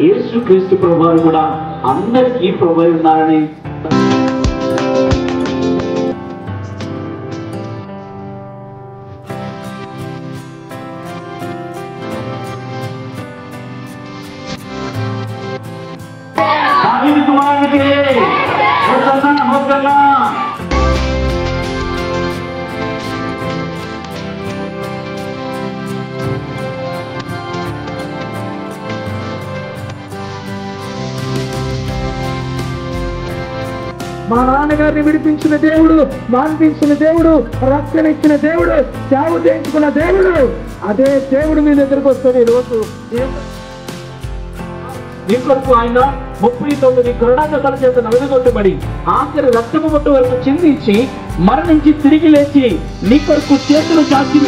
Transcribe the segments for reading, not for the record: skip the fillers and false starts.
యేసుక్రీస్తు ప్రభువారు కూడా అందరికీ ప్రభువై ఉన్నారని దావీదు కుమారునికి హోసన్నా హోసన్నా. మా నాన్నగారిని విడిపించిన దేవుడు, మాన్పించిన దేవుడు, రక్షణ ఇచ్చిన దేవుడు, సేవ చేయించుకున్న దేవుడు, అదే దేవుడు మీ దగ్గరకు వస్తాడు. ఈ రోజు నీ కొరకు ఆయన 39 కొరడాల చేత నలుగుగొట్టబడి ఆఖరి రక్తము మొట్టు వరకు చిందించి మరణించి తిరిగి లేచి నీ కొరకు చేతులు చాచి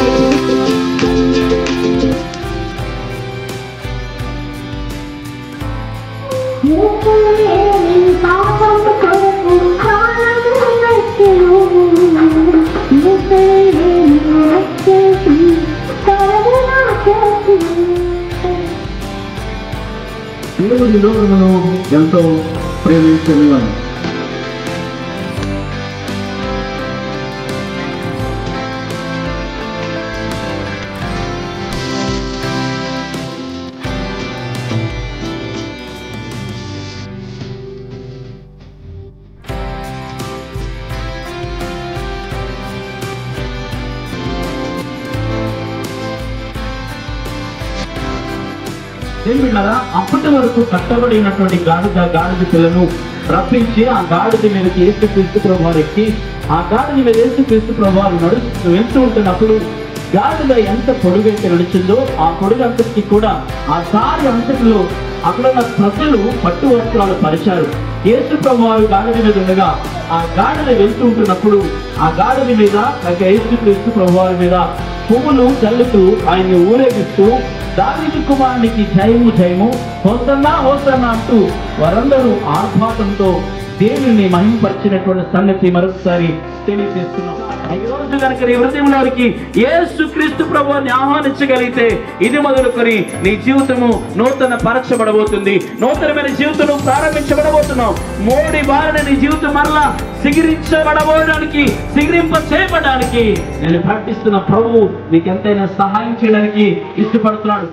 దేవుడి లోకమును ఎంతో ప్రేమించనివాడు. అప్పటి వరకు కట్టబడినటువంటి గాడిద పిల్లను రప్పించి ఆ గాడిద మీదకి యేసుక్రీస్తు ప్రభువారు ఎక్కి ఆ గాడిద మీద యేసుక్రీస్తు ప్రభువారు వెళ్తూ ఉంటున్నప్పుడు గాడిద ఎంత పొడుగైతే నడిచిందో ఆ పొడుగంతటికి కూడా ఆ దారి అంతటిలో అక్కడున్న ప్రజలు పట్టు వస్త్రాలు పరిచారు. యేసు ప్రభువారు గాడిద మీద ఉండగా ఆ గాడిద వెళ్తూ ఉంటున్నప్పుడు ఆ గాడిద మీద యేసుక్రీస్తు ప్రభువారి మీద పువ్వులు చల్లుతూ ఆయన్ని ఊరేగిస్తూ దావీదు కుమారునికి జయము జయము, హోసన్నా హోసన్నా అంటూ వారందరూ ఆర్భాటంతో దేవుని మహిమపరిచినటువంటి సంగతి మరొకసారి తెలియజేస్తున్నాం. ఈ రోజు కనుక నీ హృదయంలోనికి యేసుక్రీస్తు ప్రభువుని ఆహ్వానించగలిగితే ఇది మొదలుకొని నీ జీవితము నూతన పరచబడబోతుంది. నూతనమైన జీవితం ప్రారంభించబడబోతున్నావు. మోడి బారిన నీ జీవితం మరలా సిగిరించబడబోయడానికి, సిగిరింప చేయబడడానికి నేను ప్రార్థిస్తున్న ప్రభువు నీకు ఎంతైనా సహాయం చేయడానికి ఇష్టపడుతున్నాడు.